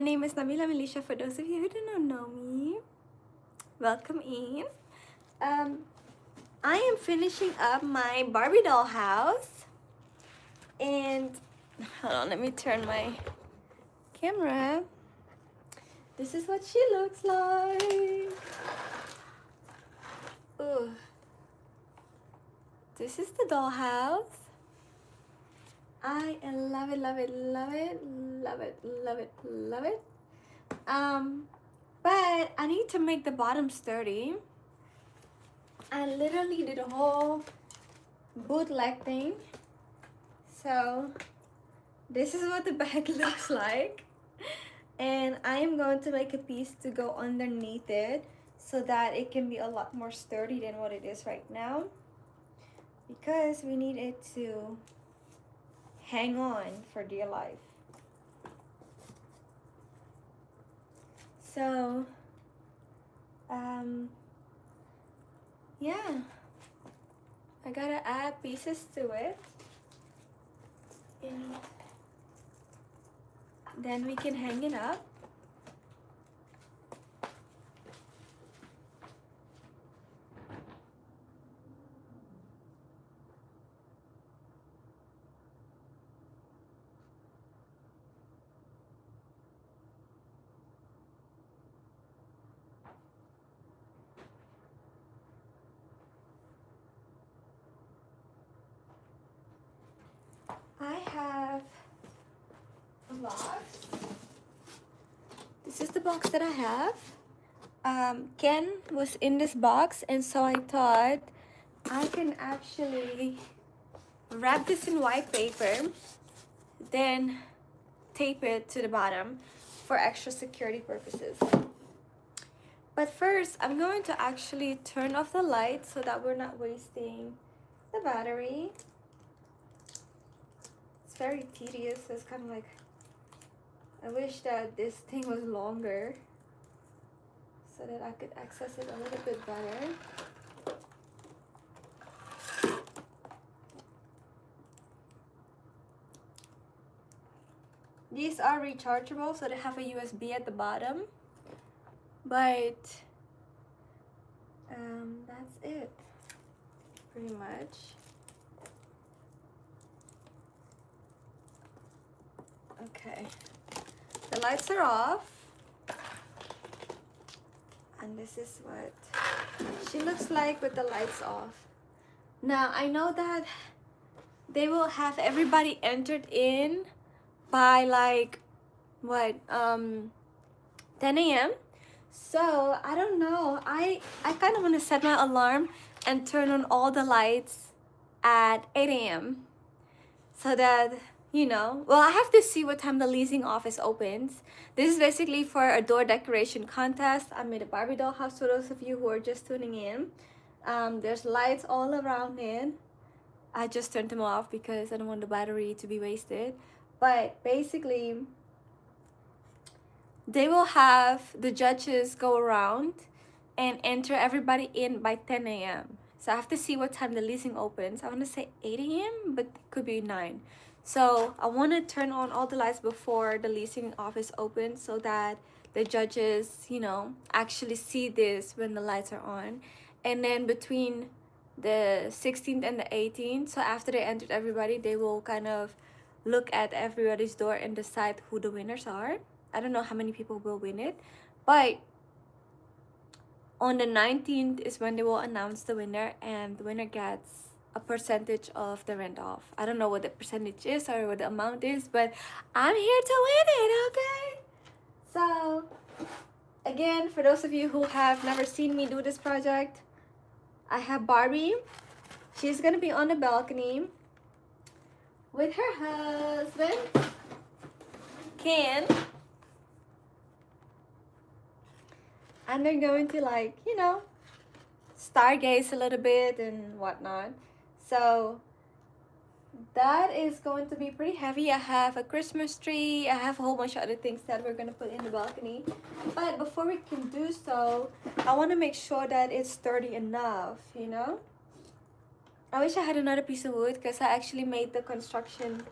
My name is Nabila Melisha. For those of you who do not know me, welcome in. Um, I am finishing up my Barbie doll house, and hold on, let me turn my camera. This is what she looks like. Ooh. This is the doll house. I love it, love it, love it, love it, love it, love it. But I need to make the bottom sturdy. I literally did a whole bootleg thing. So this is what the bag looks like. And I am going to make a piece to go underneath it so that it can be a lot more sturdy than what it is right now, because we need it to hang on for dear life. So yeah, I gotta add pieces to it, and then we can hang it up. I have a box. This is the box that I have. Ken was in this box, and so I thought I can actually wrap this in white paper, then tape it to the bottom for extra security purposes. But first, I'm going to actually turn off the light so that we're not wasting the battery. It's very tedious, so it's kind of like, I wish that this thing was longer so that I could access it a little bit better. These are rechargeable, so they have a USB at the bottom. But that's it, pretty much. Okay, the lights are off, and this is what she looks like with the lights off. Now I know that they will have everybody entered in by like what 10 a.m. So I don't know, I kind of want to set my alarm and turn on all the lights at 8 a.m. so that, you know, well, I have to see what time the leasing office opens. This is basically for a door decoration contest. I made a Barbie doll house for those of you who are just tuning in. There's lights all around it. I just turned them off because I don't want the battery to be wasted. But basically, they will have the judges go around and enter everybody in by 10 a.m. So I have to see what time the leasing opens. I want to say 8 a.m., but it could be 9. So I want to turn on all the lights before the leasing office opens so that the judges, you know, actually see this when the lights are on. And then between the 16th and the 18th, so after they entered everybody, they will kind of look at everybody's door and decide who the winners are. I don't know how many people will win it, but on the 19th is when they will announce the winner, and the winner gets a percentage of the rent off. I don't know what the percentage is or what the amount is, but I'm here to win it, okay? So again, for those of you who have never seen me do this project, I have Barbie. She's gonna be on the balcony with her husband, Ken. And they're going to, like, you know, stargaze a little bit and whatnot. So that is going to be pretty heavy. I have a Christmas tree. I have a whole bunch of other things that we're going to put in the balcony. But before we can do so, I want to make sure that it's sturdy enough, you know. I wish I had another piece of wood because I actually made the construction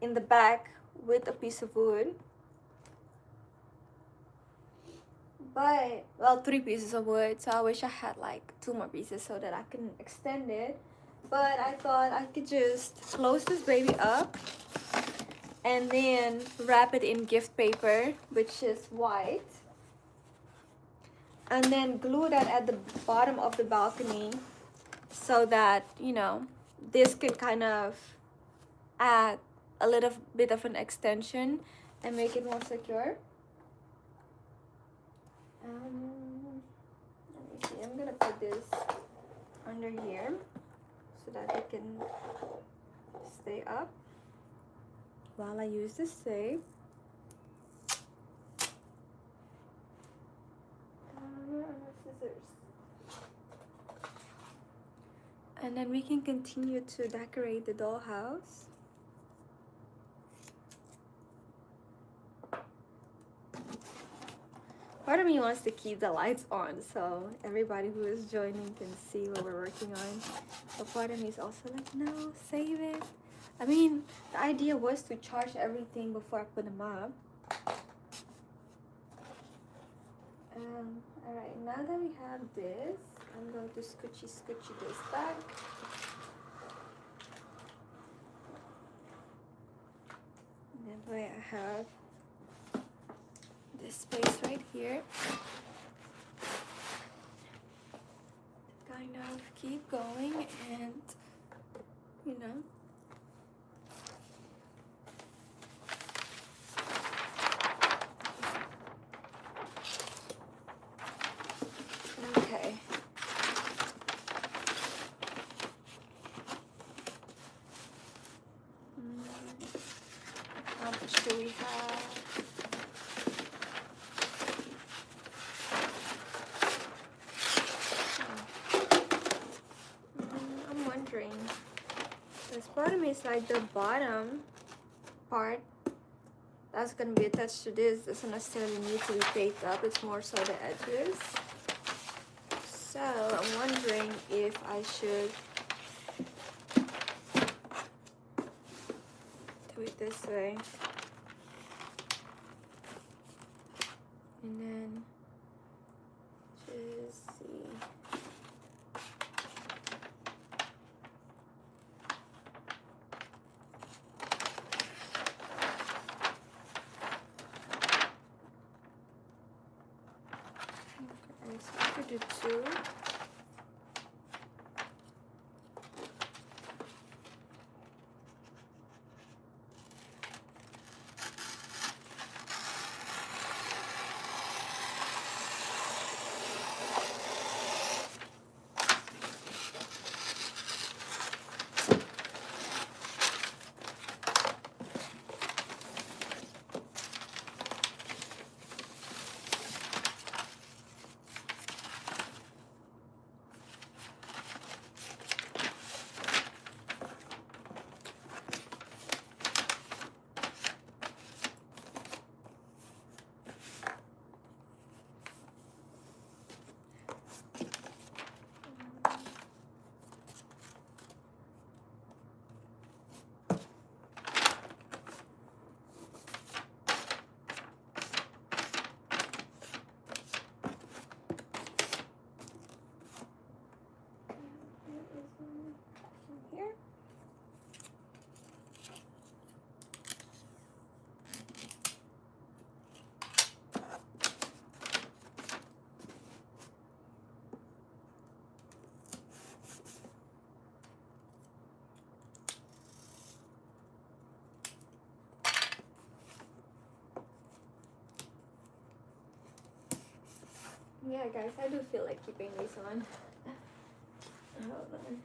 in the back with a piece of wood. but well, 3 pieces of wood, so I wish I had like 2 more pieces so that I can extend it. But I thought I could just close this baby up and then wrap it in gift paper, which is white, and then glue that at the bottom of the balcony so that, you know, this can kind of add a little bit of an extension and make it more secure. Let me see, I'm gonna put this under here so that it can stay up while I use this tape. Scissors. And then we can continue to decorate the dollhouse. Part of me wants to keep the lights on so everybody who is joining can see what we're working on. But part of me is also like, no, save it. I mean, the idea was to charge everything before I put them up. Alright, now that we have this, I'm going to scoochie this back. And that way I have this space right here. Kind of keep going and, you know. Okay. How much do we have? I'm wondering. This bottom is like the bottom part that's gonna be attached to this doesn't necessarily need to be taped up. It's more so the edges. So I'm wondering if I should do it this way. And then just see. Okay, so I could do 2. Here. Yeah, guys, I do feel like keeping these on. Hold on.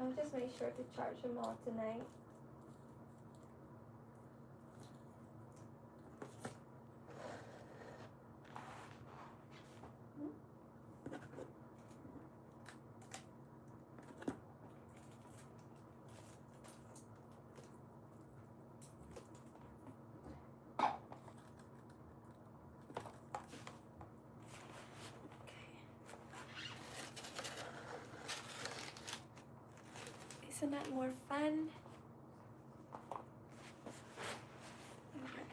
I'll just make sure to charge them all tonight. Isn't that more fun? Okay.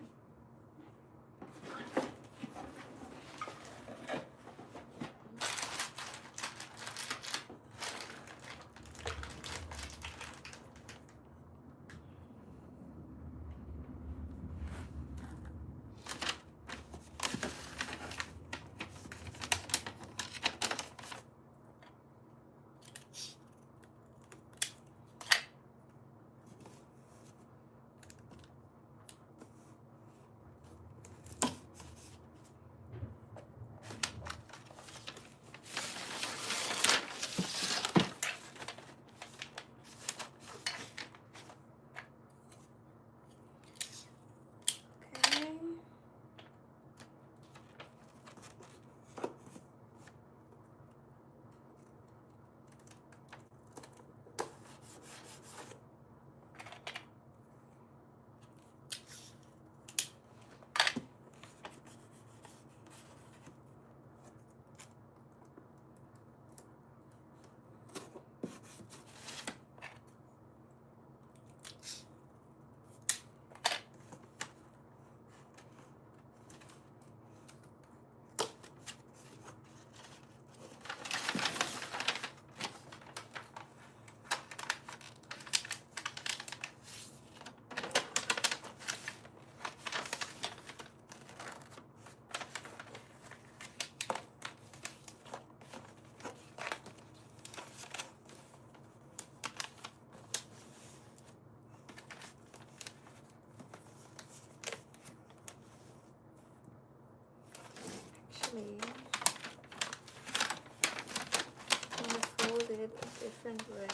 different way.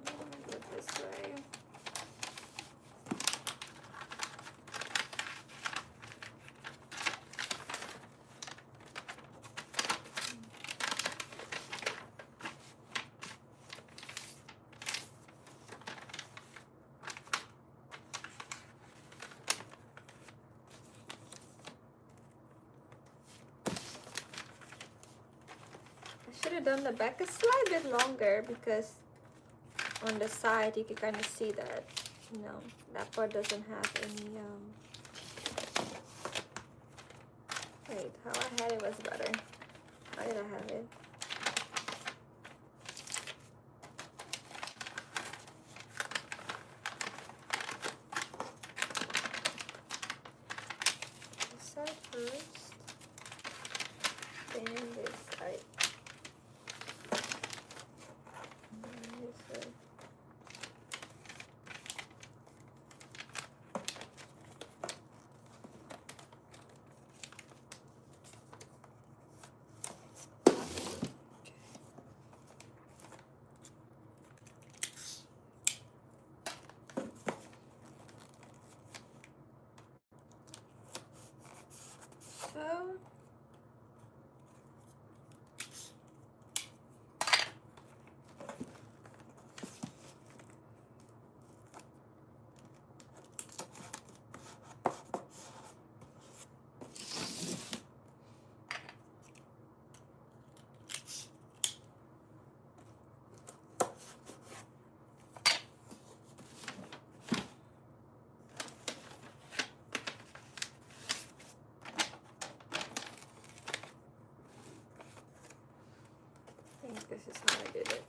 Do it this way. Should have done the back a slight bit longer because on the side you can kind of see that, you know, that part doesn't have any wait, how I had it was better. How did I have it? This side first, then this side. So I think this is how I did it.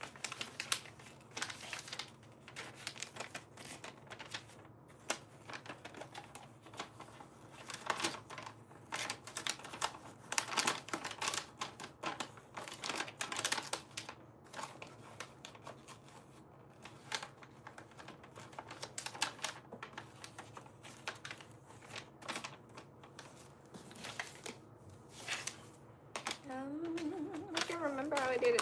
I can't remember how I did it.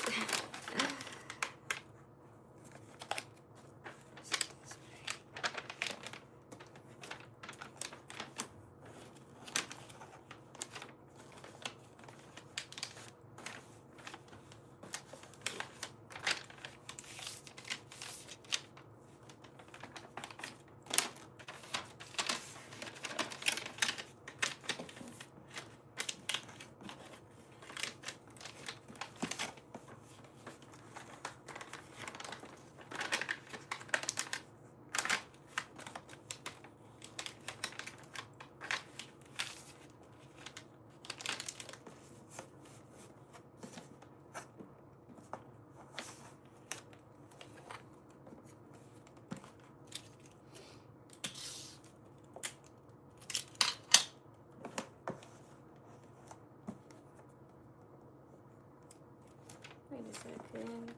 Wait a second.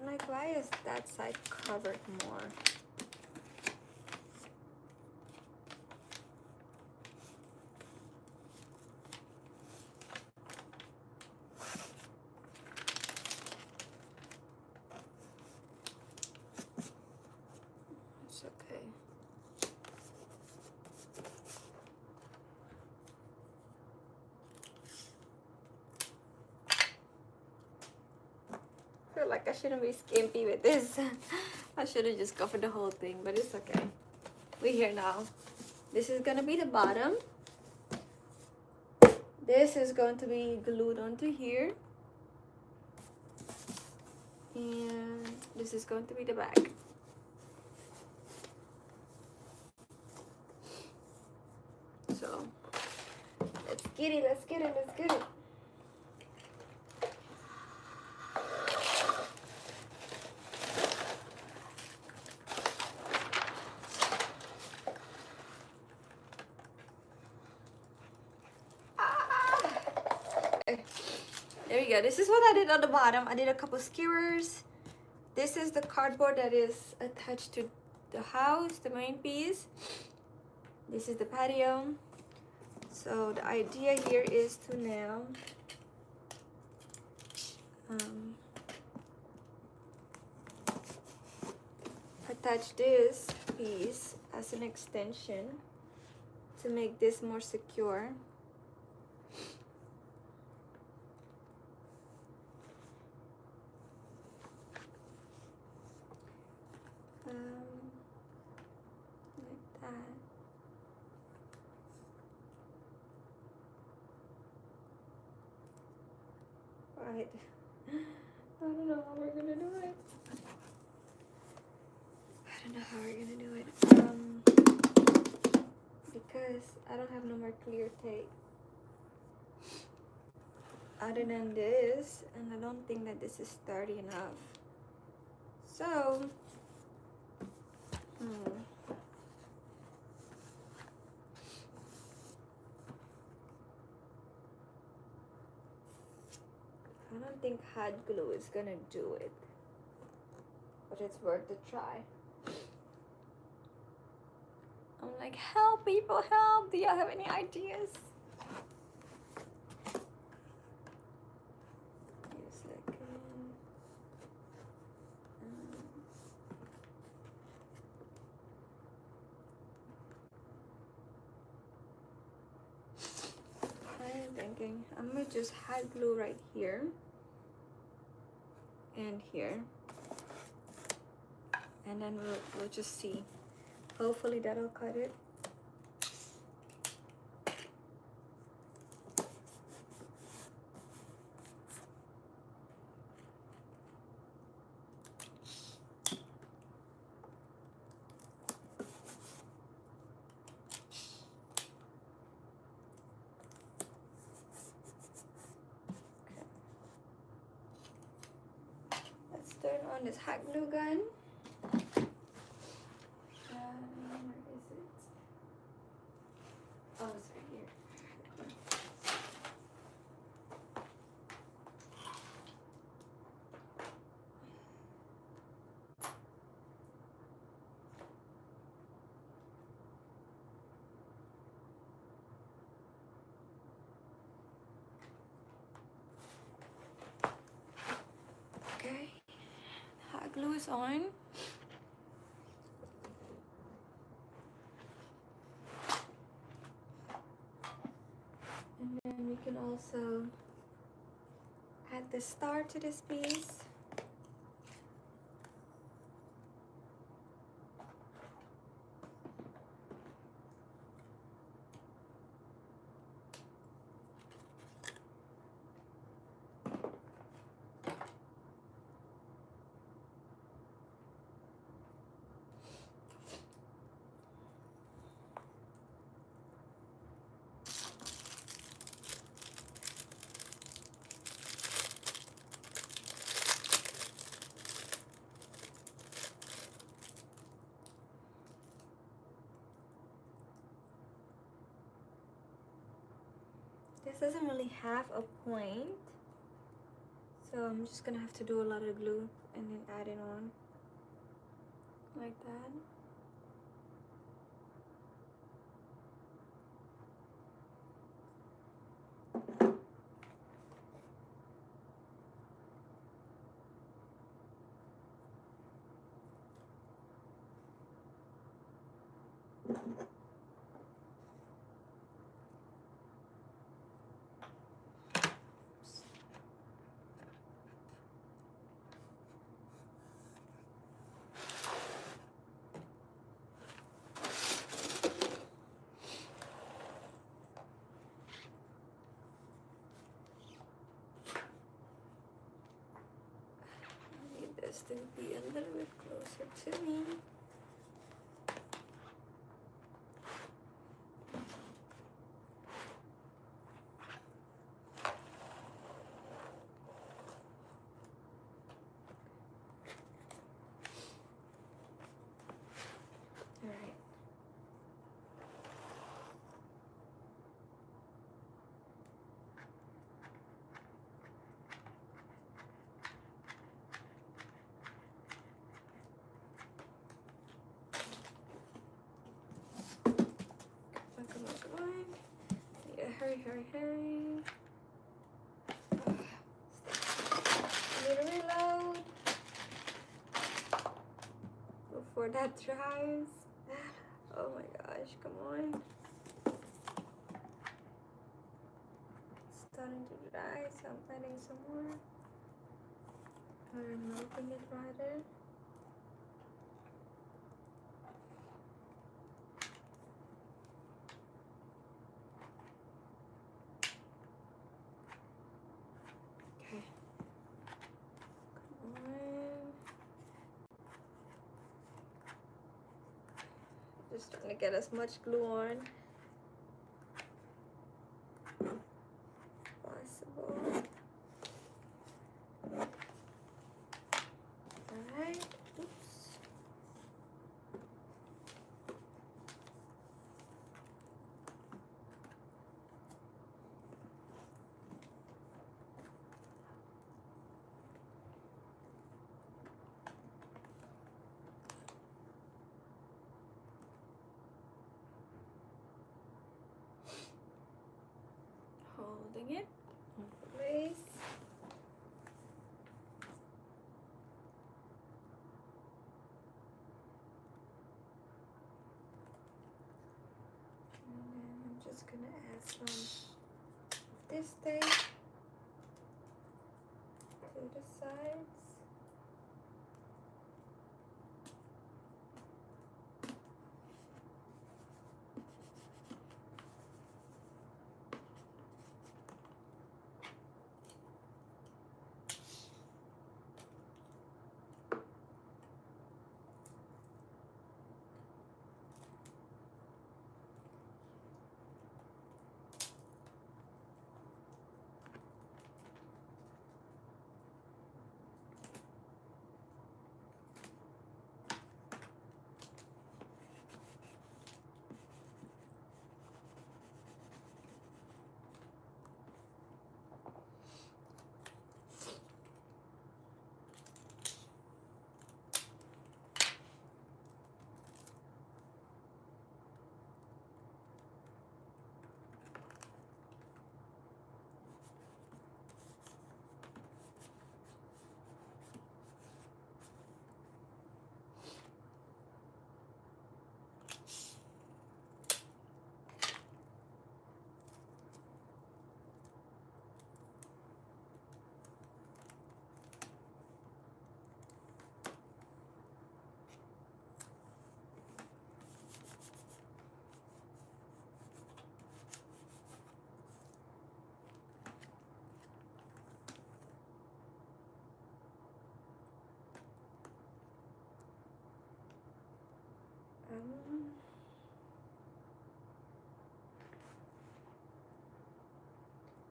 I'm like, why is that side covered more? It's okay. I feel like I shouldn't be skimpy with this. I should have just covered the whole thing, but it's okay. We're here now. This is gonna be the bottom. This is going to be glued onto here. And this is going to be the back. So let's get it, let's get it, let's get it. There you go. This is what I did on the bottom. I did a couple skewers. This is the cardboard that is attached to the house, the main piece. This is the patio. So the idea here is to now attach this piece as an extension to make this more secure. Like that. Right. I don't know how we're gonna do it. I don't know how we're gonna do it. Because I don't have no more clear tape other than this, and I don't think that this is sturdy enough. So, I don't think hot glue is gonna do it, but it's worth a try. I'm like, help people, help! Do y'all have any ideas? Wait a second. I'm thinking I'm gonna just hot glue right here and here, and then we'll just see. Hopefully that'll cut it. Let's turn on this hot glue gun. Where is it? Oh, it's right here. Okay, hot glue is on. And then we can also add the star to this piece. This doesn't really have a point, so I'm just gonna have to do a lot of glue and then add it on like that. This to be a little bit closer to me. All right. hurry. Need to reload before that dries. Oh my gosh, come on. It's starting to dry, so I'm adding some more. Or melting it rather. Okay. Come on. Just trying to get as much glue on possible. Alright. Oops. Holding it in place. And then I'm just gonna add some of this tape to the sides.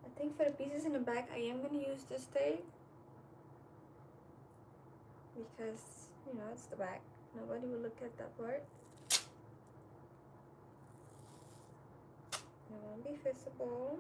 I think for the pieces in the back, I am going to use this tape because, you know, it's the back. Nobody will look at that part. It won't be visible.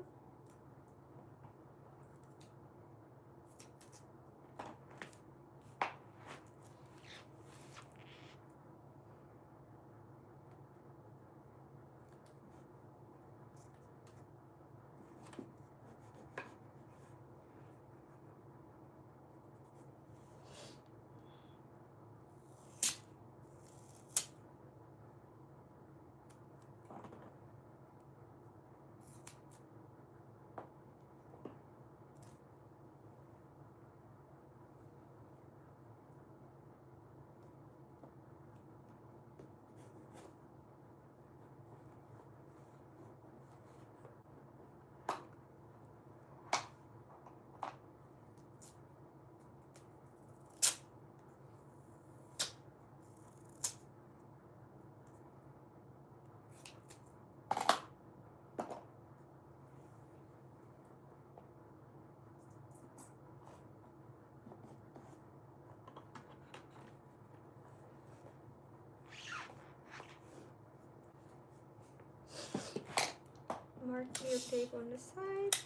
More clear tape on the side.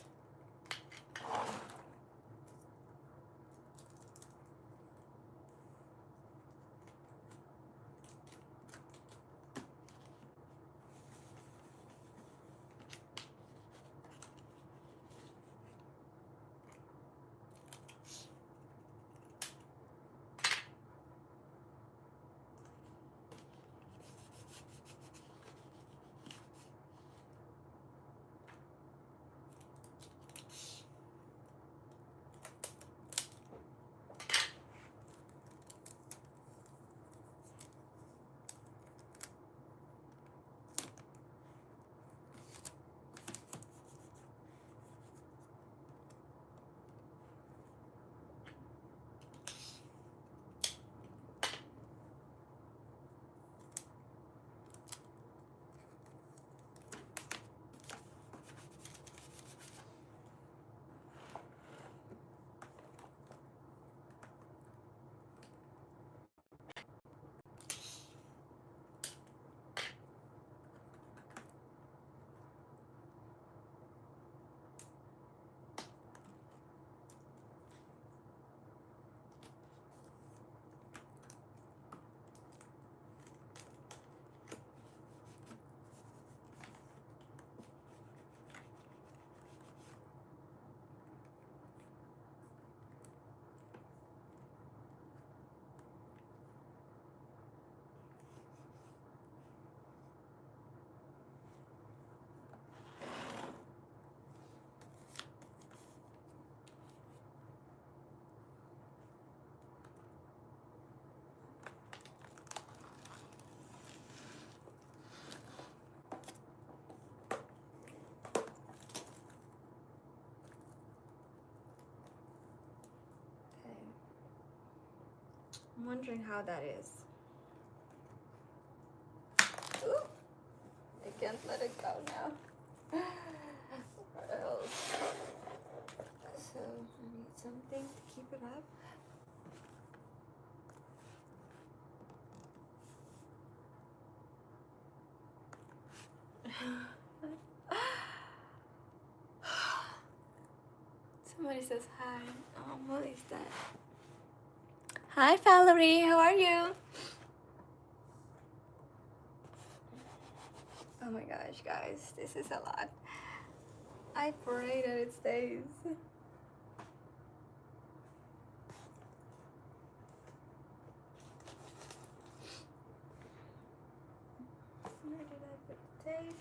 I'm wondering how that is. Ooh, I can't let it go now. What else? So I need something to keep it up. Somebody says hi. Oh, what is that? Hi, Valerie. How are you? Oh my gosh, guys, this is a lot. I pray that it stays. Where did I put the tape?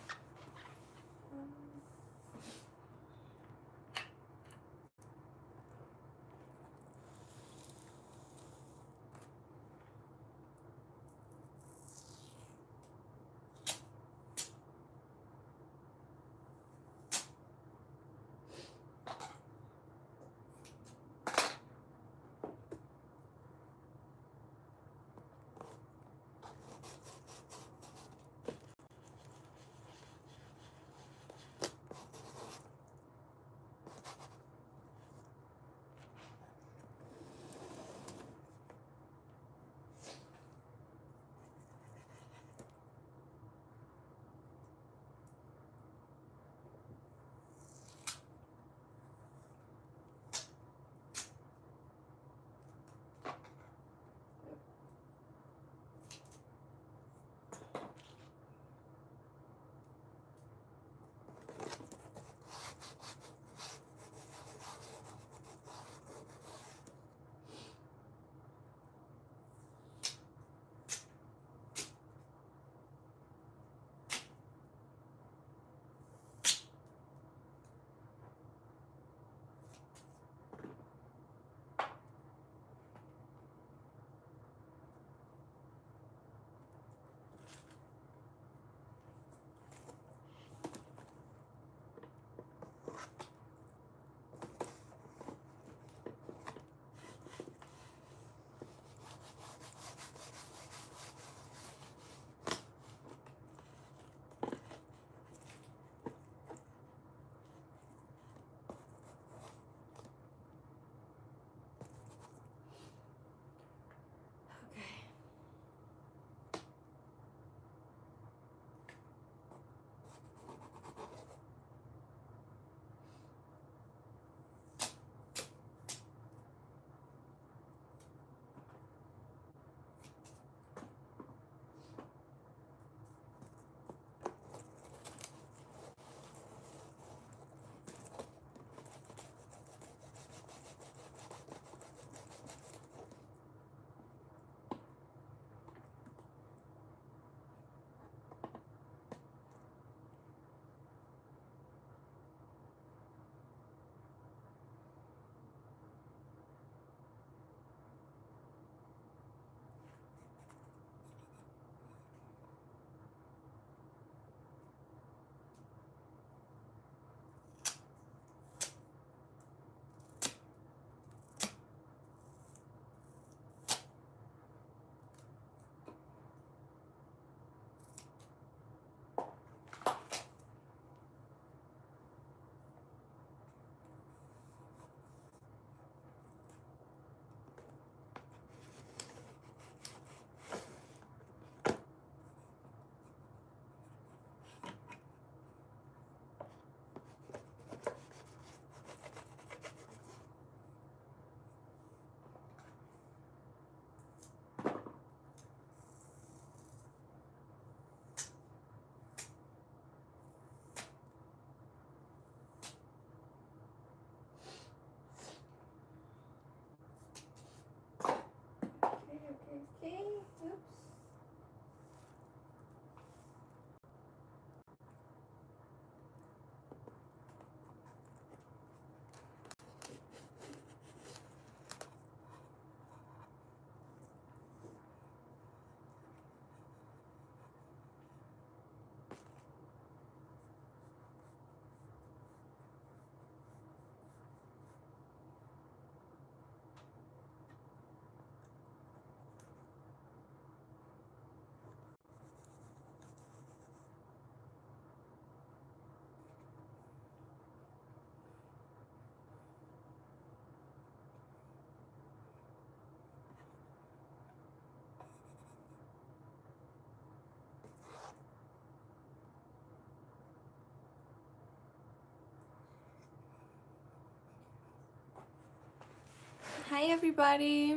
Hi everybody.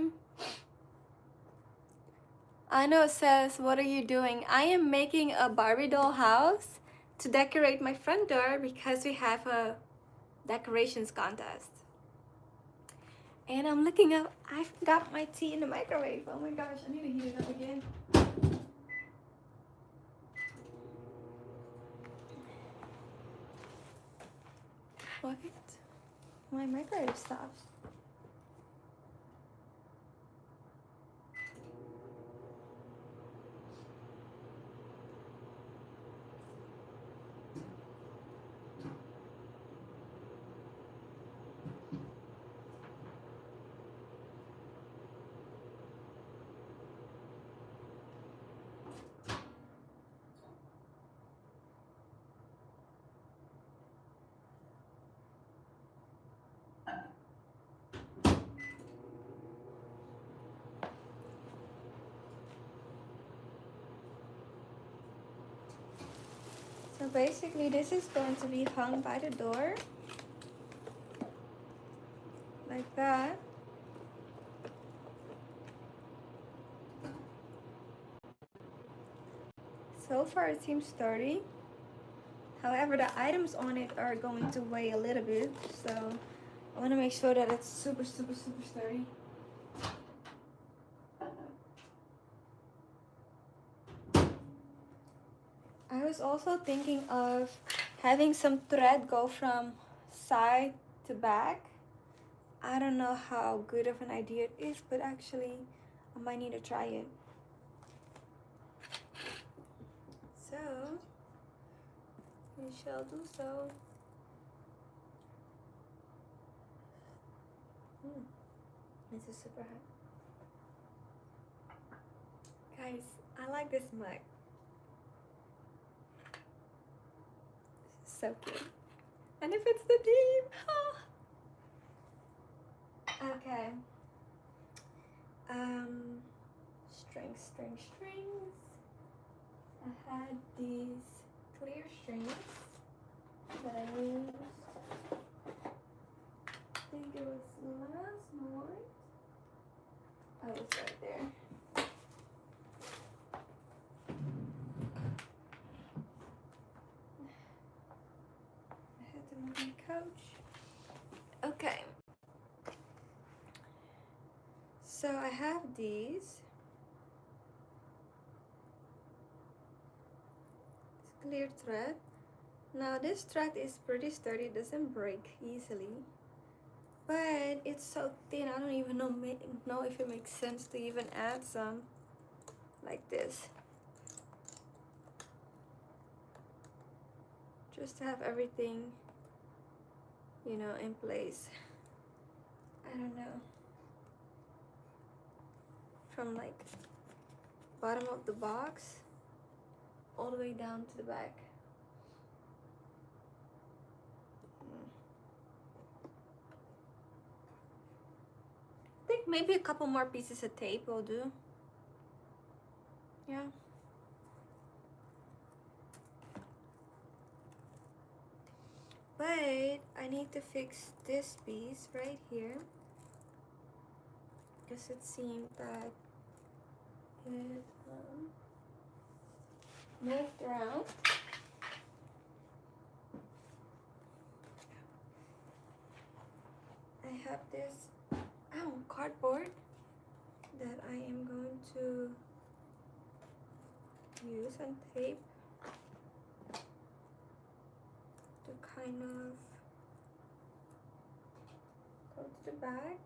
Ano says, what are you doing? I am making a Barbie doll house to decorate my front door because we have a decorations contest. And I'm looking up, I got my tea in the microwave. Oh my gosh, I need to heat it up again. What? My microwave stops. So basically this is going to be hung by the door. Like that. So far it seems sturdy. However, the items on it are going to weigh a little bit. So I want to make sure that it's super sturdy. I was also thinking of having some thread go from side to back. I don't know how good of an idea it is, but actually I might need to try it. So we shall do so. This is super hot. Guys, I like this mug. This is so cute. And if it's the theme, okay. Strings. I had these clear strings that I used. I think it was last night. Oh, it's right there. I had to move my couch. Okay. So I have these. It's clear thread. Now this thread is pretty sturdy, it doesn't break easily. But it's so thin, I don't even know if it makes sense to even add some like this. Just to have everything, you know, in place. I don't know. From like bottom of the box all the way down to the back. I think maybe a couple more pieces of tape will do. Yeah. But I need to fix this piece right here because it seemed that it moved around. I have this cardboard that I am going to use and tape to kind of go to the back.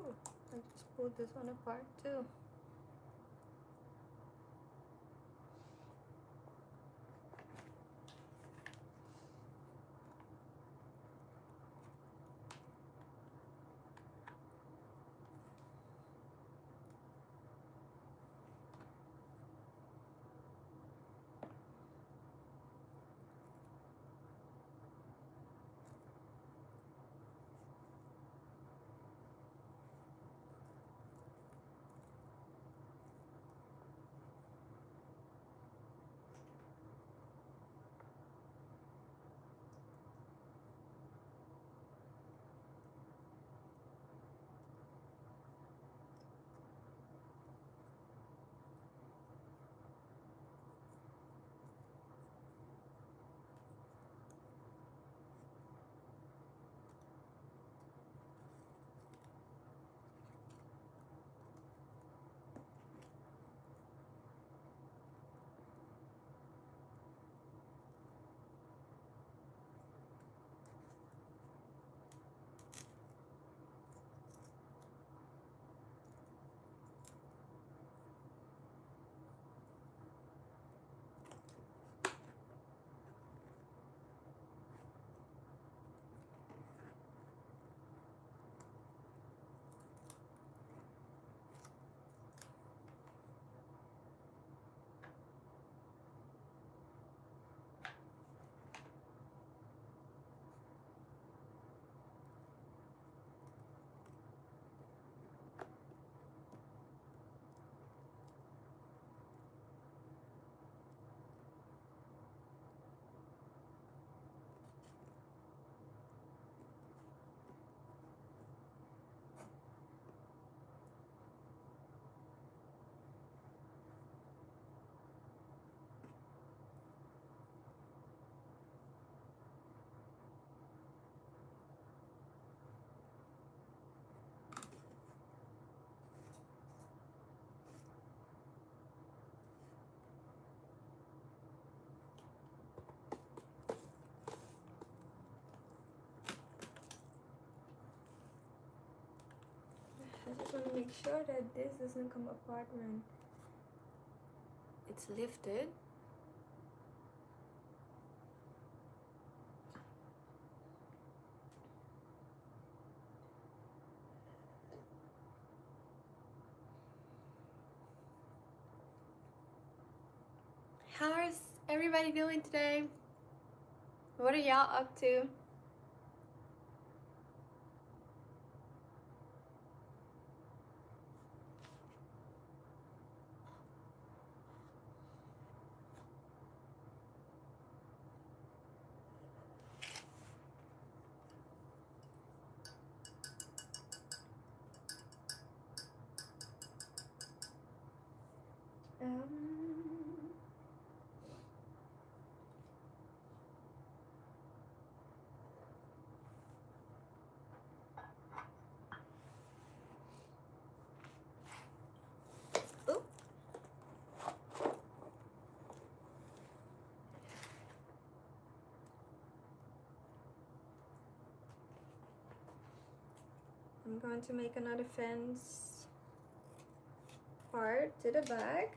Oh, I just pulled this one apart too. I just want to make sure that this doesn't come apart when it's lifted. How's everybody doing today? What are y'all up to? Um, Oop. I'm going to make another fence part to the back.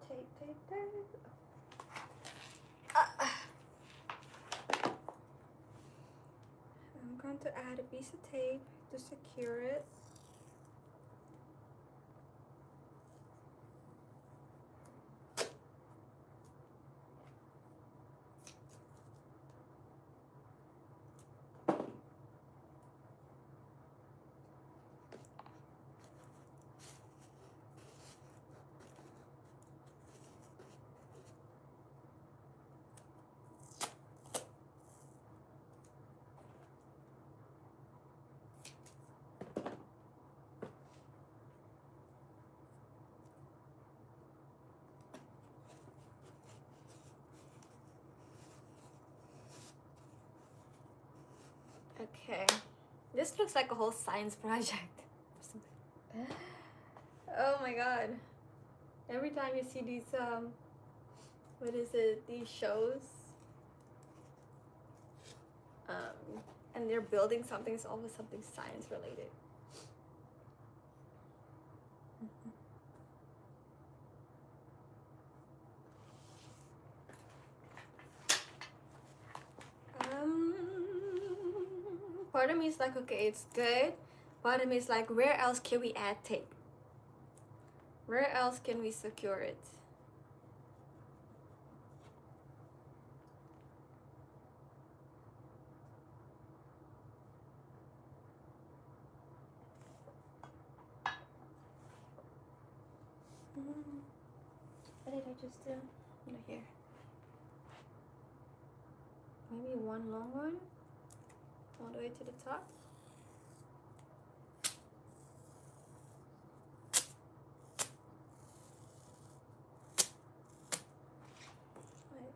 Tape, tape, tape. I'm going to add a piece of tape to secure it. Okay, this looks like a whole science project. Oh my god. Every time you see these, what is it, these shows, and they're building something, it's always something science related. Part of me is like, okay, it's good. Part of me is like, where else can we add tape? Where else can we secure it? What did I just do? Right here. Maybe one long one, all the way to the top. Like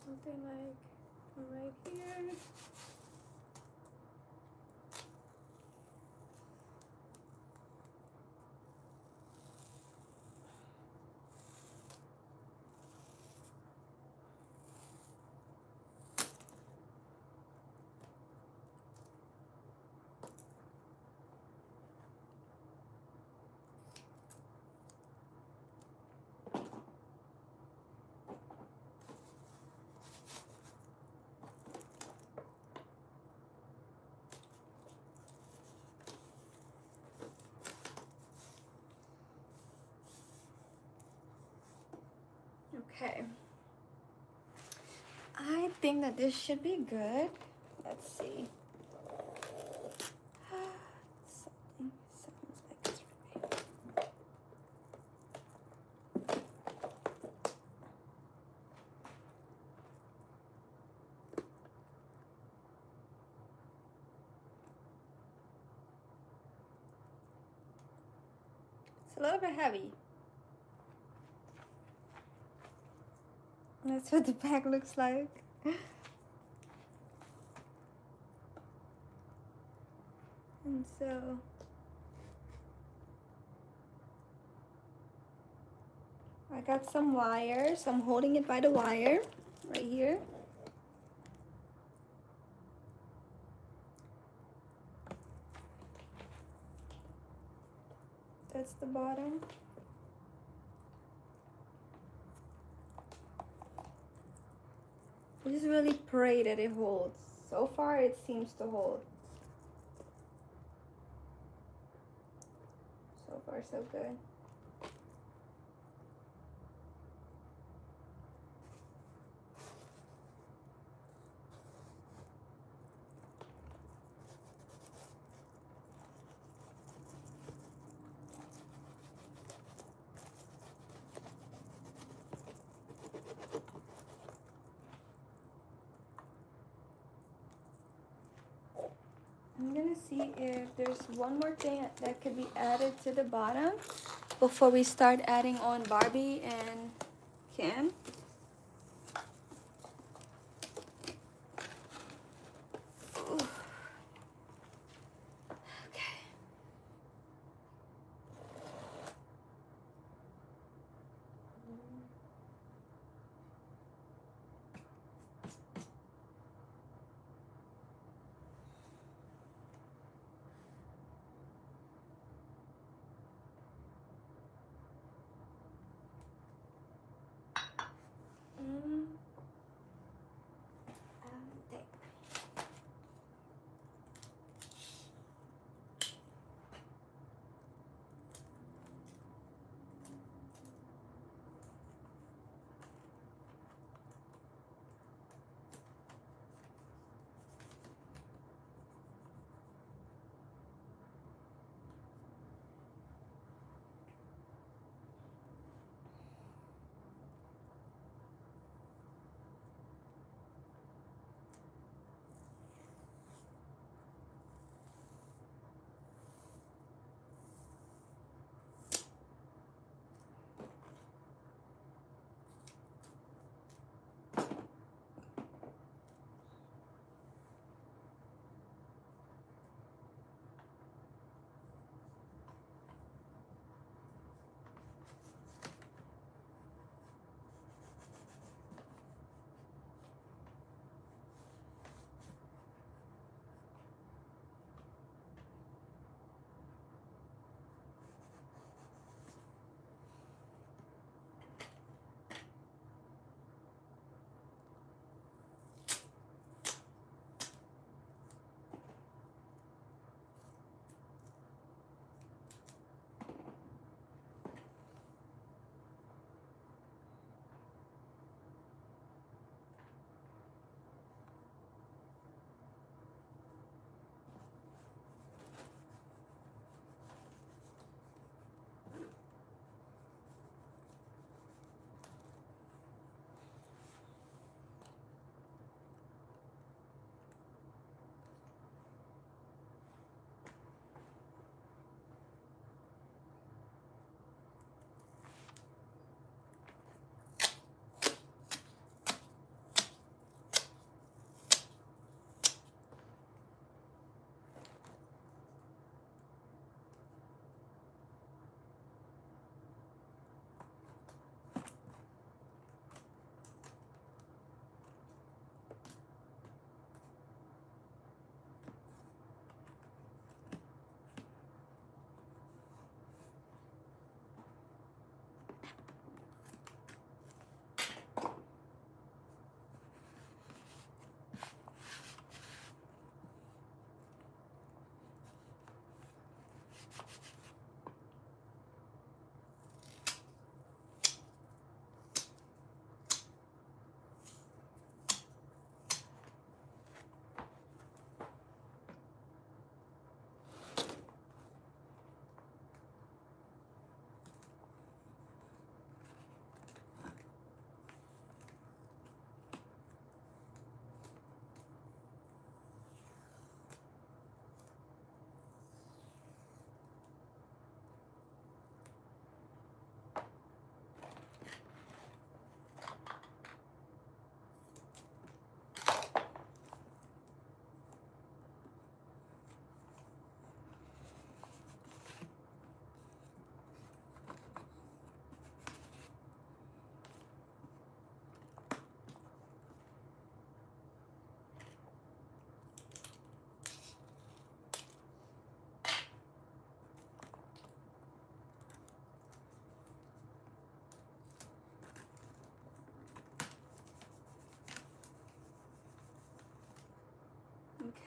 something like right here. Okay. I think that this should be good. Let's see. Something sounds like it's right. It's a little bit heavy. That's what the bag looks like. And so I got some wire, so I'm holding it by the wire right here. That's the bottom. I just really pray that it holds. So far it seems to hold. So far so good. I'm gonna see if there's one more thing that could be added to the bottom before we start adding on Barbie and Ken. Ooh. Okay.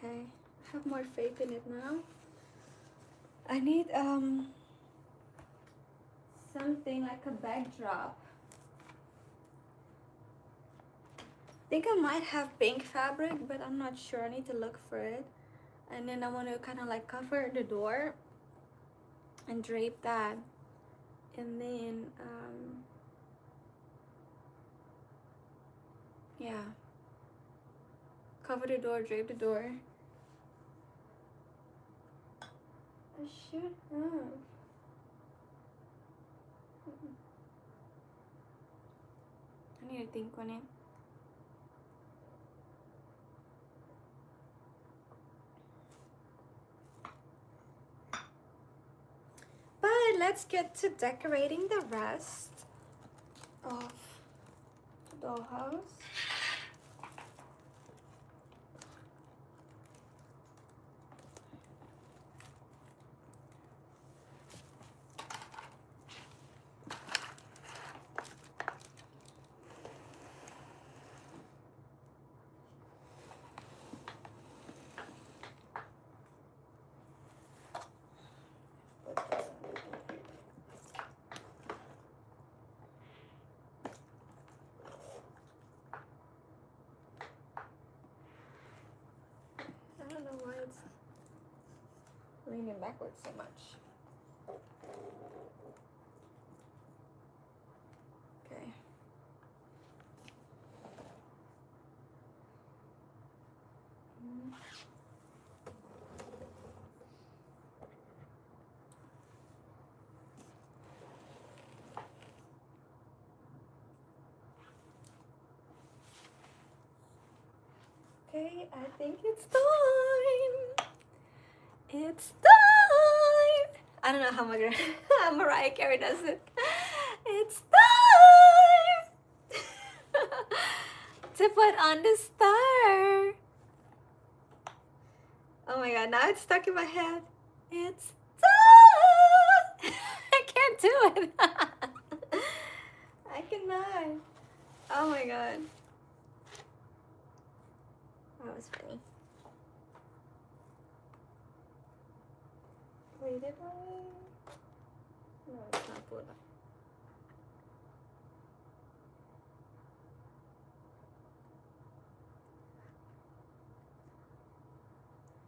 Okay, I have more faith in it now. I need something like a backdrop. I think I might have pink fabric, but I'm not sure. I need to look for it. And then I want to kind of like cover the door and drape that. And then, yeah. Cover the door, drape the door. I should have. I need to think on it. But let's get to decorating the rest of the dollhouse. I don't know why it's leaning backwards so much. Okay. Okay, I think it's time. It's time. I don't know how Mariah Carey does it. It's time to put on the star. Oh my god, now it's stuck in my head. It's time. I can't do it. I cannot. Oh my god. That was funny. Wait, did I? No, it's not pulled up.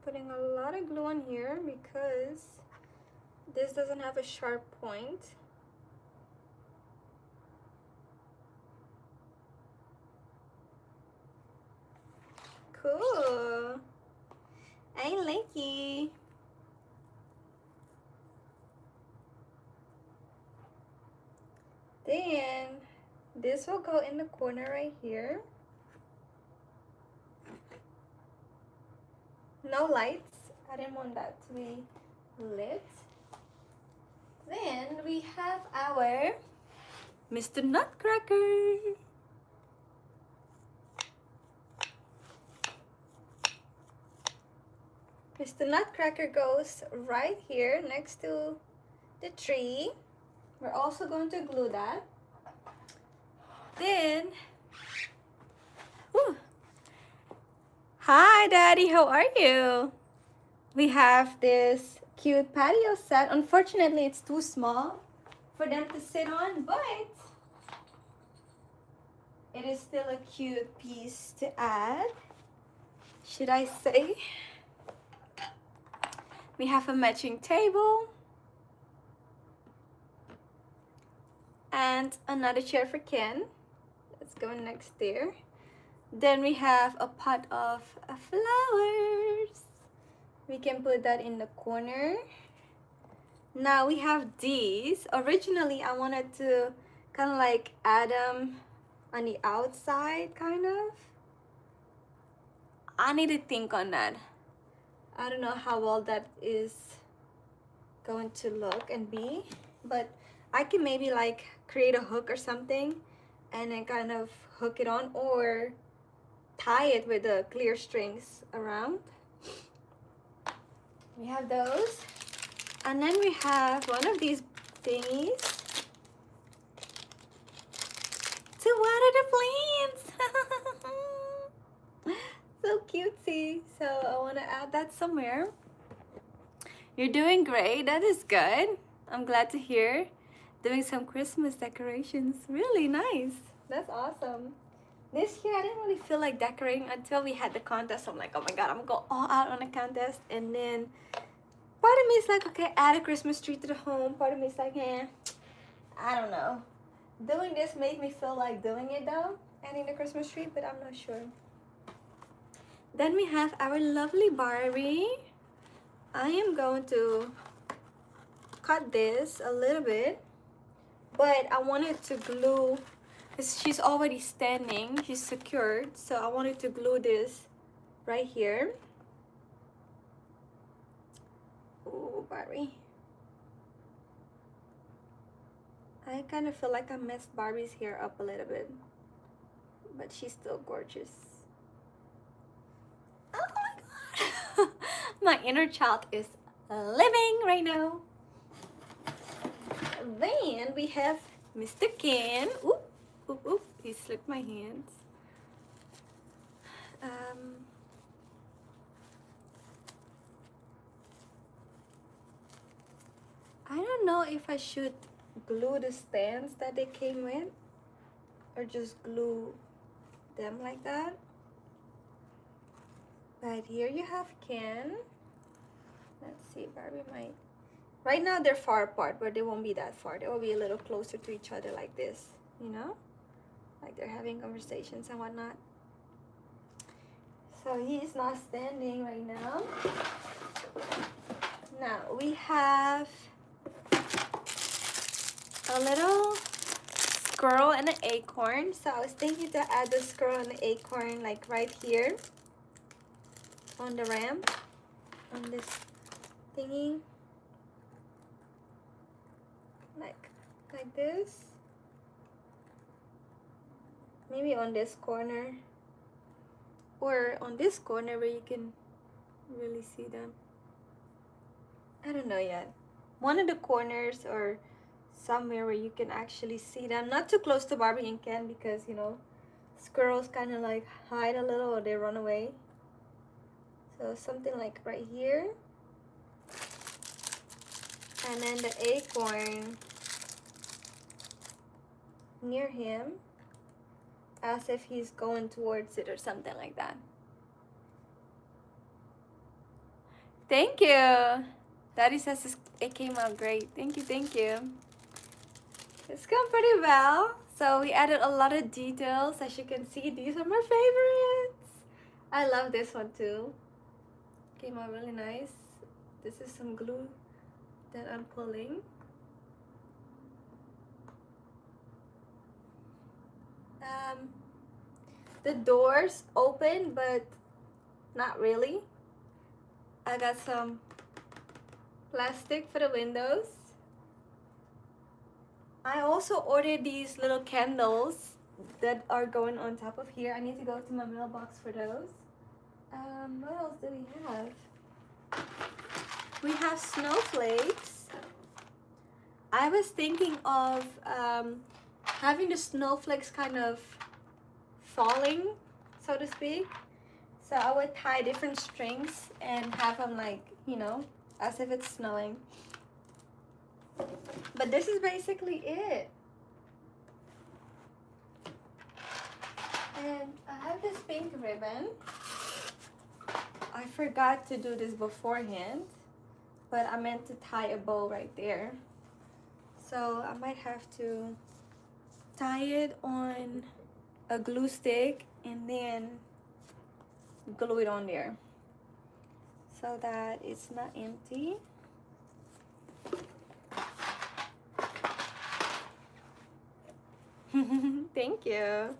Putting a lot of glue on here because this doesn't have a sharp point. Cool. I like it. Then this will go in the corner right here. No lights. I didn't want that to be lit. Then we have our Mr. Nutcracker. Mr. Nutcracker goes right here next to the tree. We're also going to glue that. Then, whew. Hi Daddy, how are you? We have this cute patio set. Unfortunately, it's too small for them to sit on, but it is still a cute piece to add, should I say. We have a matching table and another chair for Ken. Let's go next there. Then we have a pot of flowers. We can put that in the corner. Now we have these. Originally, I wanted to kind of like add them on the outside, kind of. I need to think on that. I don't know how well that is going to look and be, but I can maybe like create a hook or something and then kind of hook it on or tie it with the clear strings around. We have those. And then we have one of these thingies to water the plants. So cutesy. So I want to add that somewhere. You're doing great. That is good. I'm glad to hear. Doing some Christmas decorations. Really nice. That's awesome. This year I didn't really feel like decorating until we had the contest. I'm like, oh my god, I'm gonna go all out on a contest. And then part of me is like, okay, add a Christmas tree to the home. Part of me is like, I don't know. Doing this made me feel like doing it though, adding the Christmas tree, but I'm not sure. Then we have our lovely Barbie. I am going to cut this a little bit, but I wanted to glue, because she's already standing, she's secured, so I wanted to glue this right here. Ooh, Barbie. I kind of feel like I messed Barbie's hair up a little bit, but she's still gorgeous. Oh my god! My inner child is living right now. Then we have Mr. Ken. Oop, oop, oop. He slipped my hands. I don't know if I should glue the stands that they came with or just glue them like that. But here you have Ken. Let's see, Barbie might. Right now they're far apart, but they won't be that far. They will be a little closer to each other like this, you know? Like they're having conversations and whatnot. So he's not standing right now. Now we have a little squirrel and an acorn. So I was thinking to add the squirrel and the acorn like right here on the ramp, on this thingy, like this. Maybe on this corner, or on this corner where you can really see them. I don't know yet. One of the corners or somewhere where you can actually see them. Not too close to Barbie and Ken, because you know squirrels kind of like hide a little or they run away. So something like right here. And then the acorn near him, as if he's going towards it or something like that. Thank you. Daddy says it came out great. Thank you, thank you. It's gone pretty well. So we added a lot of details. As you can see, these are my favorites. I love this one too. Came out really nice. This is some glue that I'm pulling. The doors open, but not really. I got some plastic for the windows. I also ordered these little candles that are going on top of here. I need to go to my mailbox for those. What else do we have? We have snowflakes. I was thinking of having the snowflakes kind of falling, so to speak. So I would tie different strings and have them like, you know, as if it's snowing. But this is basically it. And I have this pink ribbon. I forgot to do this beforehand, but I meant to tie a bow right there. So I might have to tie it on a glue stick and then glue it on there so that it's not empty. Thank you.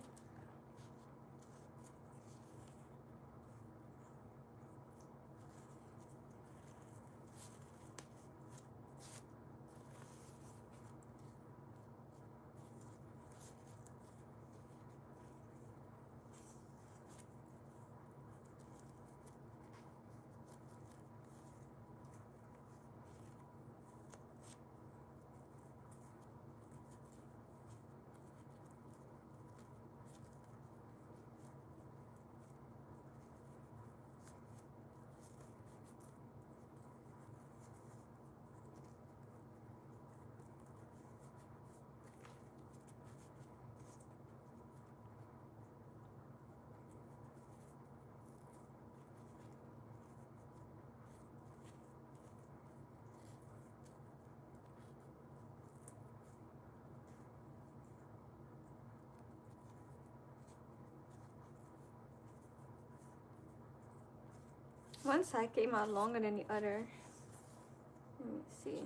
one side came out longer than the other. Let me see.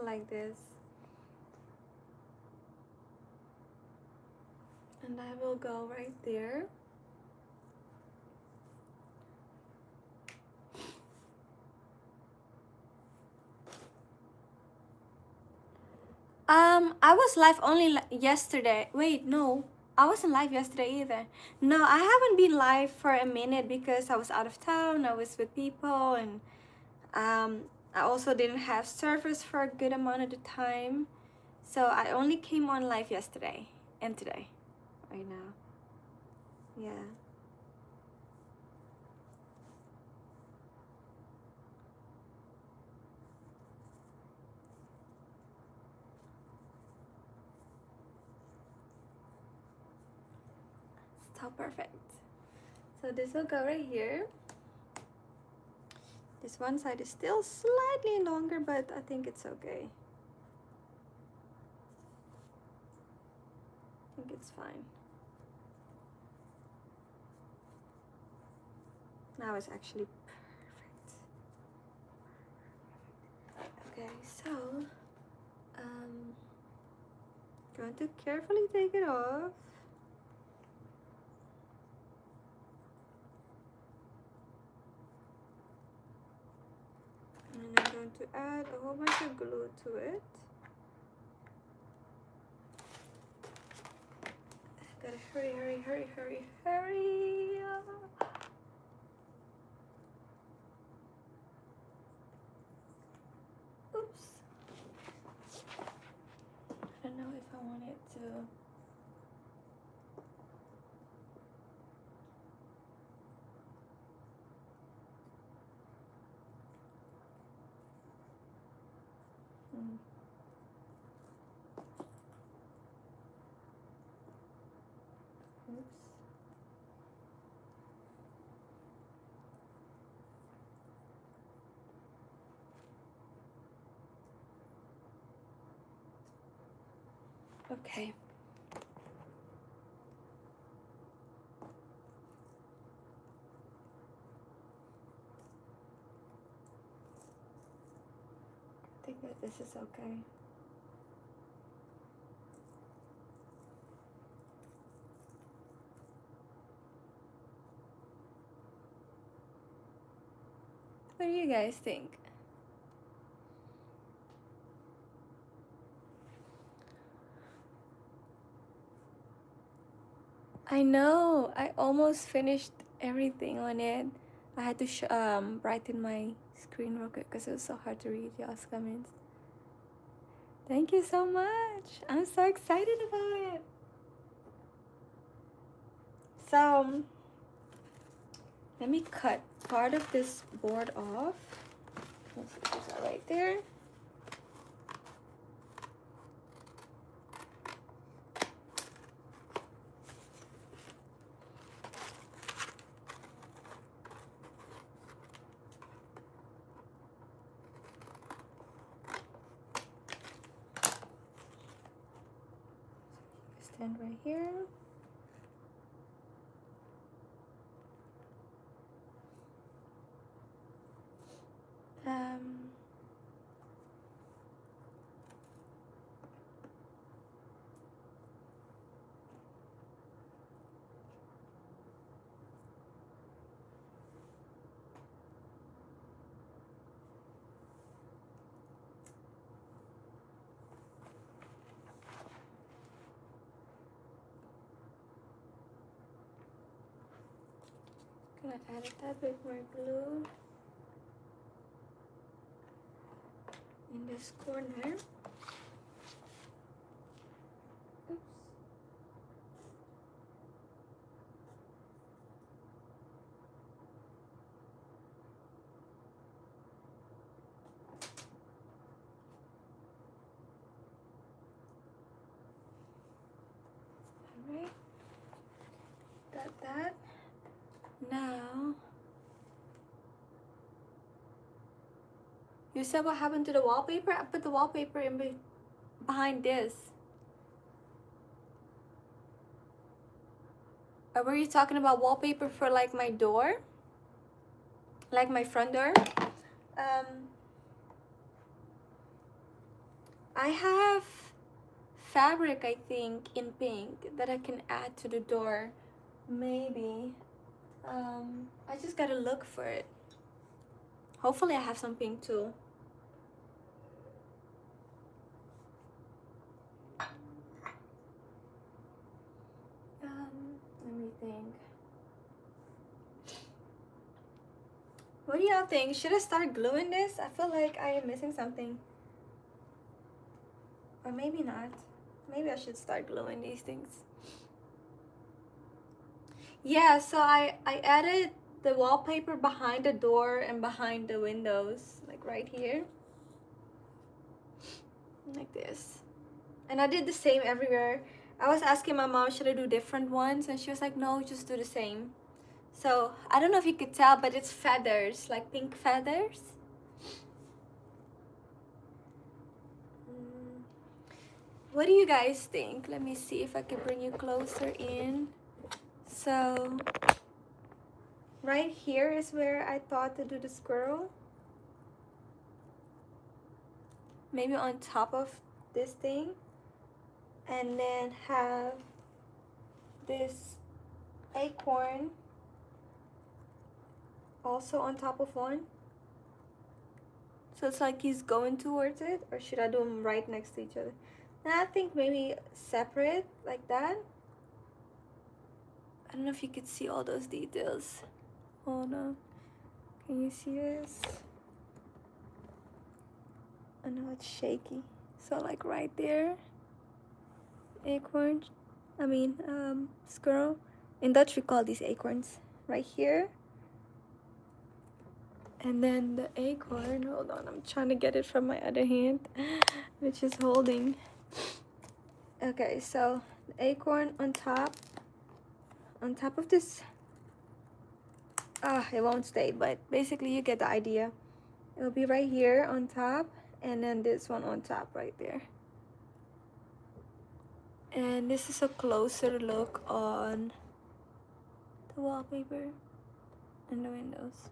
Like this. And I will go right there. I was live only yesterday. Wait, no. I wasn't live yesterday either. No, I haven't been live for a minute because I was out of town. I was with people, and I also didn't have service for a good amount of the time. So I only came on live yesterday and today, right now. Yeah. So perfect. So this will go right here. This one side is still slightly longer, but I think it's okay. I think it's fine. Now it's actually perfect. Okay, so going to carefully take it off. And I'm going to add a whole bunch of glue to it. Gotta hurry, hurry, hurry, hurry, hurry. Oops. I don't know if I want it to. Oops. Okay. I think that this is okay. What do you guys think? I know. I almost finished everything on it. I had to brighten my screen real quick because it was so hard to read y'all's comments. Thank you so much. I'm so excited about it. So let me cut part of this board off. Let's put that right there. Stand right here. Gonna add a tad bit more glue in this corner. Oops. You said what happened to the wallpaper? I put the wallpaper in behind this. Or were you talking about wallpaper for like my door? Like my front door? I have fabric, I think, in pink that I can add to the door. Maybe. I just gotta look for it. Hopefully I have some pink too. Let me think. What do y'all think? Should I start gluing this? I feel like I am missing something. Or maybe not. Maybe I should start gluing these things. Yeah, so I added the wallpaper behind the door and behind the windows, like right here. Like this. And I did the same everywhere. I was asking my mom, should I do different ones? And she was like, no, just do the same. So I don't know if you could tell, but it's feathers, like pink feathers. What do you guys think? Let me see if I can bring you closer in. So right here is where I thought to do the squirrel. Maybe on top of this thing. And then have this acorn also on top of one. So it's like he's going towards it, or should I do them right next to each other? Now I think maybe separate like that. I don't know if you could see all those details. Hold on. Can you see this? I know it's shaky. So like right there. Acorn. Squirrel. In Dutch we call these acorns. Right here. And then the acorn, hold on, I'm trying to get it from my other hand, which is holding. Okay, so the acorn on top of this. It won't stay, but basically you get the idea. It'll be right here on top, and then this one on top right there. And this is a closer look on the wallpaper and the windows.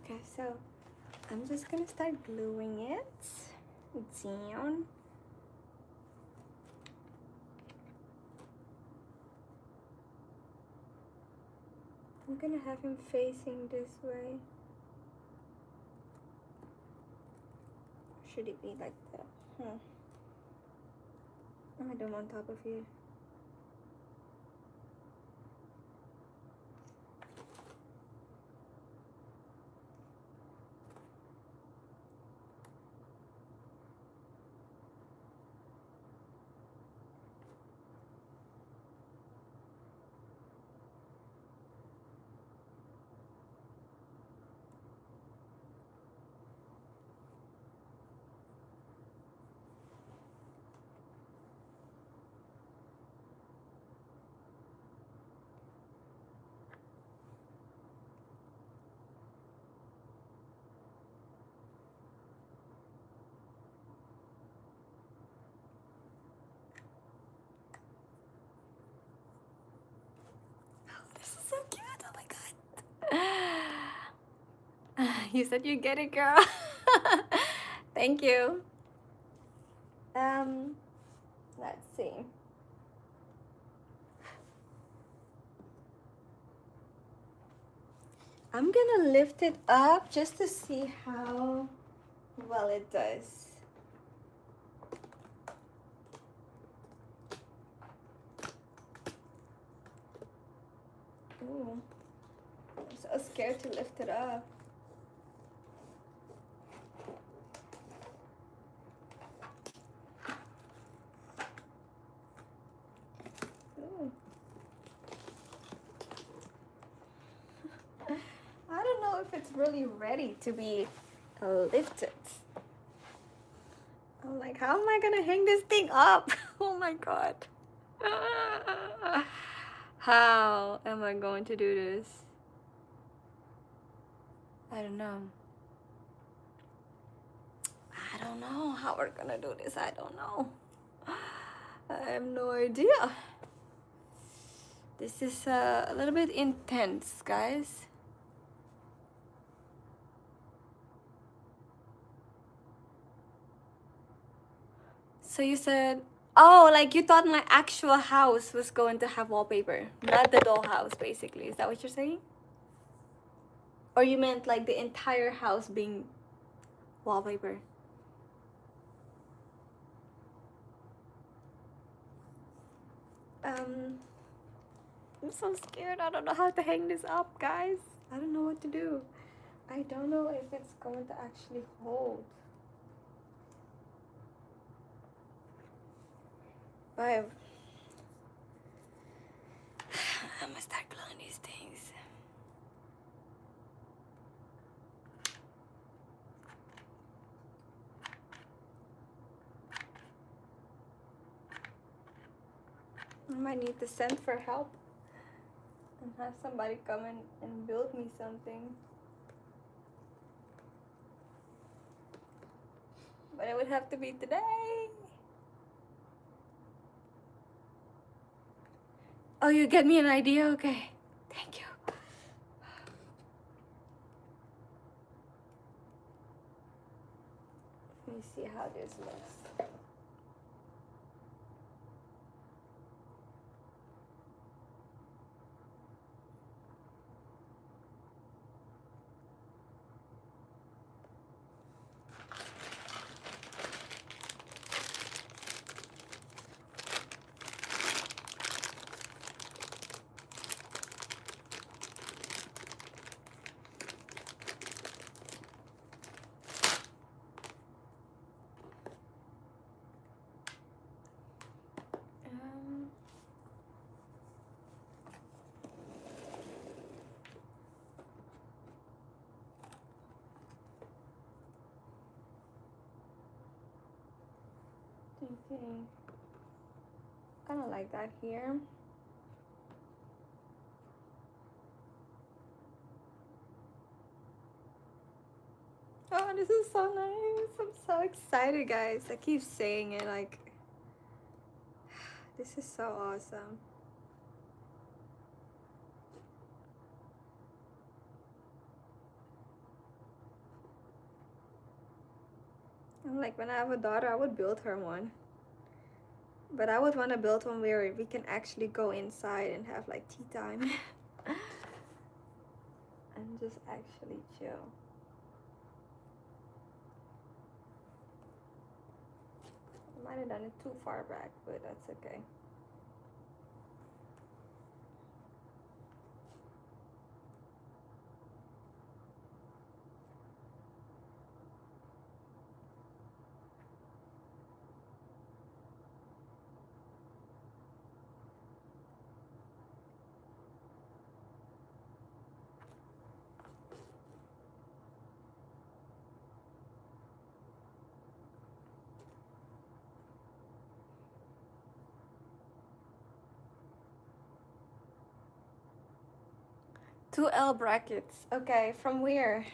Okay, so I'm just gonna start gluing it down. I'm gonna have him facing this way. Should it be like that? I'm gonna do him on top of you. This is so cute. Oh my god. You said you get it, girl. Thank you. Let's see. I'm gonna lift it up just to see how well it does. Ooh. I'm so scared to lift it up. Ooh. I don't know if it's really ready to be lifted. I'm like, how am I gonna hang this thing up? Oh my god. How am I going to do this? I don't know. I don't know how we're gonna do this. I don't know. I have no idea. This is a little bit intense, guys. So you said, oh, like you thought my actual house was going to have wallpaper, not the dollhouse, basically. Is that what you're saying? Or you meant like the entire house being wallpaper? I'm so scared. I don't know how to hang this up, guys. I don't know what to do. I don't know if it's going to actually hold. But I'm gonna start gluing these things. I might need to send for help and have somebody come in and build me something. But it would have to be today. Oh, you get me an idea? Okay. Thank you. Let me see how this looks. Thinking kind of like that here. Oh, this is so nice. I'm so excited, guys. I keep saying it like, this is so awesome. I'm like, when I have a daughter, I would build her one. But I would want to build one where we can actually go inside and have like tea time. And just actually chill. I might have done it too far back, but that's okay. Two L brackets. Okay, from where?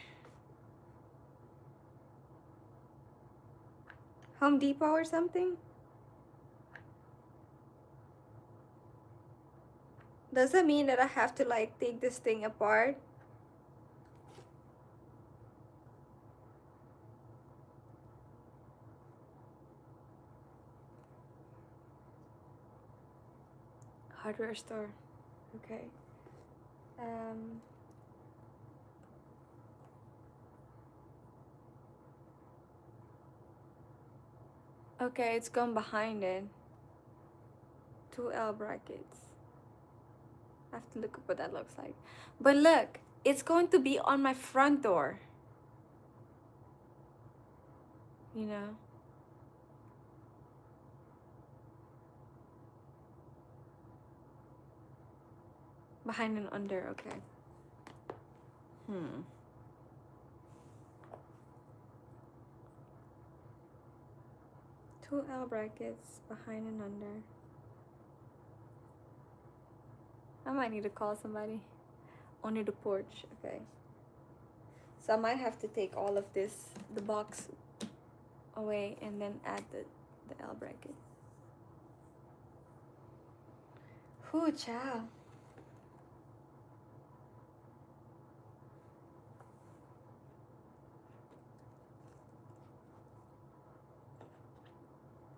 Home Depot or something? Does that mean that I have to like take this thing apart? Hardware store. Okay. Okay, it's gone behind it. Two L brackets. I have to look up what that looks like. But look, it's going to be on my front door, you know. Behind and under, okay. 2 L brackets behind and under. I might need to call somebody. Under the porch, okay. So I might have to take all of this, the box, away and then add the L bracket. Whew, child.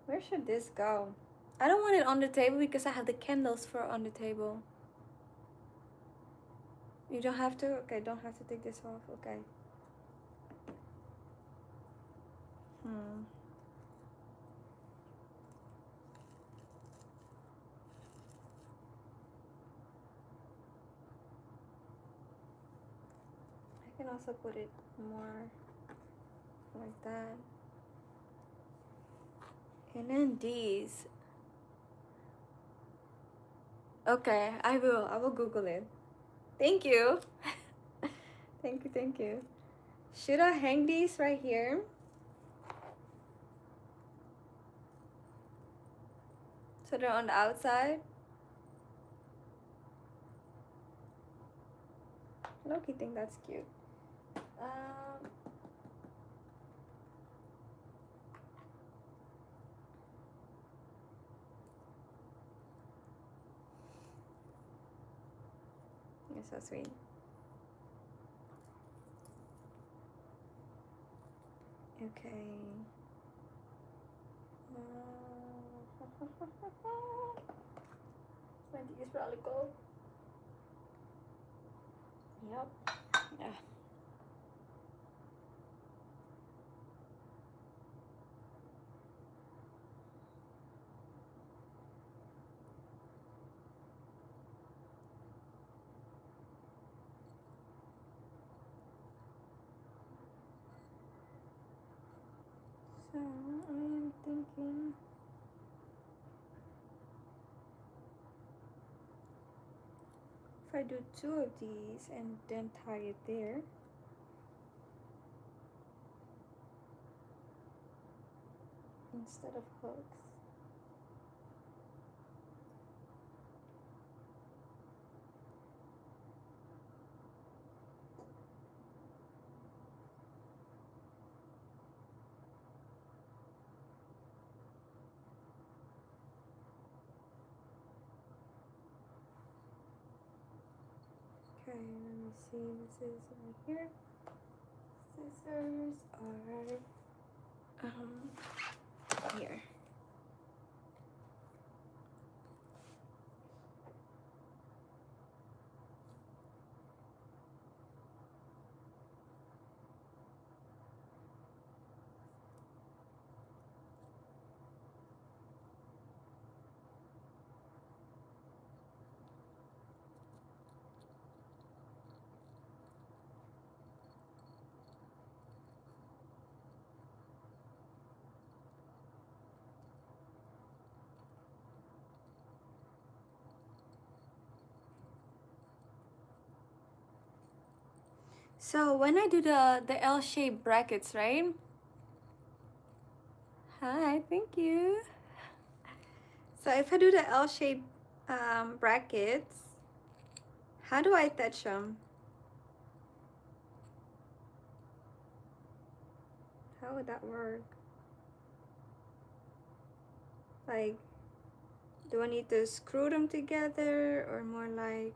Where should this go? I don't want it on the table because I have the candles for on the table. You don't have to? Okay, don't have to take this off. Okay. I can also put it more like that. And then these. Okay, I will Google it. Thank you. Thank you. Should I hang these right here? So they're on the outside? Loki think that's cute. You're so sweet. Okay. My tea is probably cold. Yep. Yeah. So I am thinking if I do 2 of these and then tie it there, instead of hooks. Okay, let me see. This is right here. Scissors are here. So when I do the L-shaped brackets, right? Hi, thank you. So if I do the L-shaped brackets, how do I attach them? How would that work? Like, do I need to screw them together or more like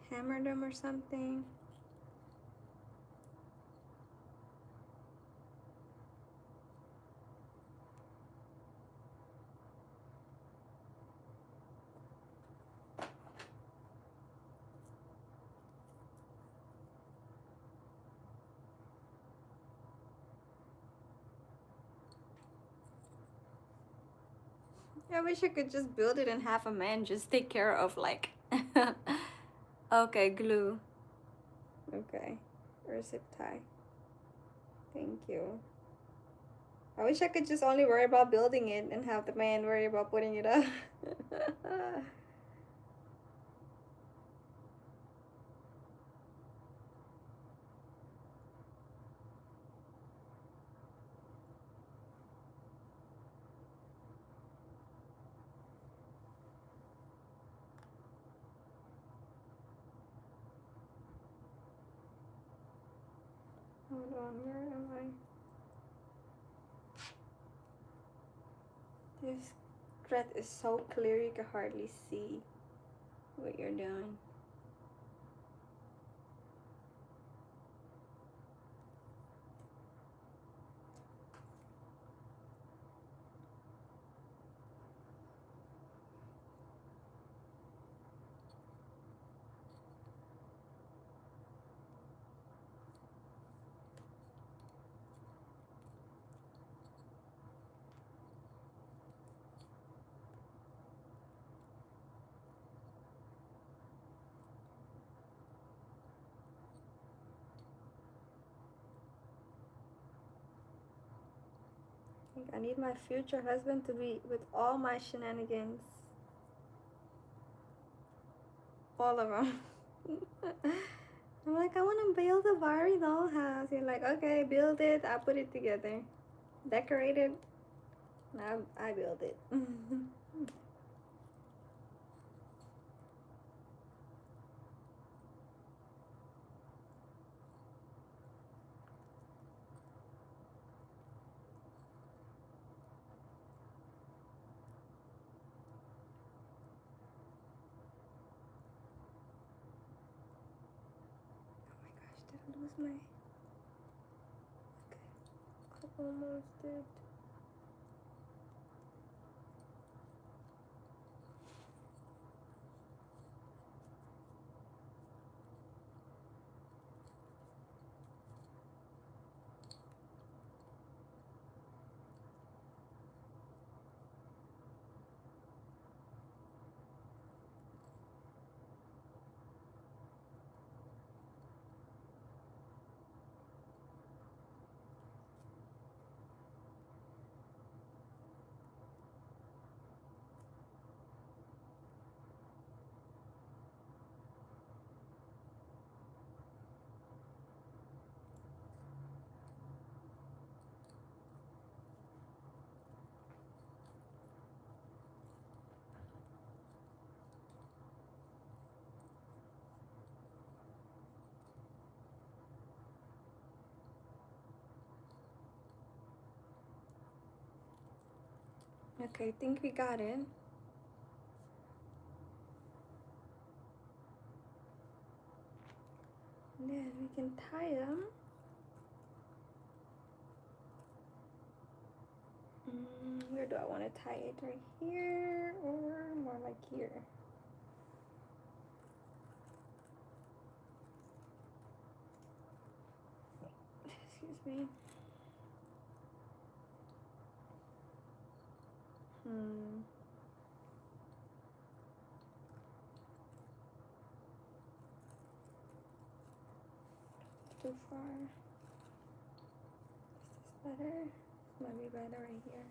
hammer them or something? I wish I could just build it and have a man just take care of like okay, glue. Okay. Or zip tie. Thank you. I wish I could just only worry about building it and have the man worry about putting it up. Hold on, where am I? This thread is so clear you can hardly see what you're doing. I need my future husband to be with all my shenanigans. All of them. I'm like, I want to build a Barbie dollhouse. You're like, okay, build it. I'll put it together. Decorate it. Now I build it. Did I lose my... Okay. I almost did. Okay, I think we got it. Then we can tie them. Where do I want to tie it? Right here or more like here? Excuse me. Too far. Is this better? This might be better right here.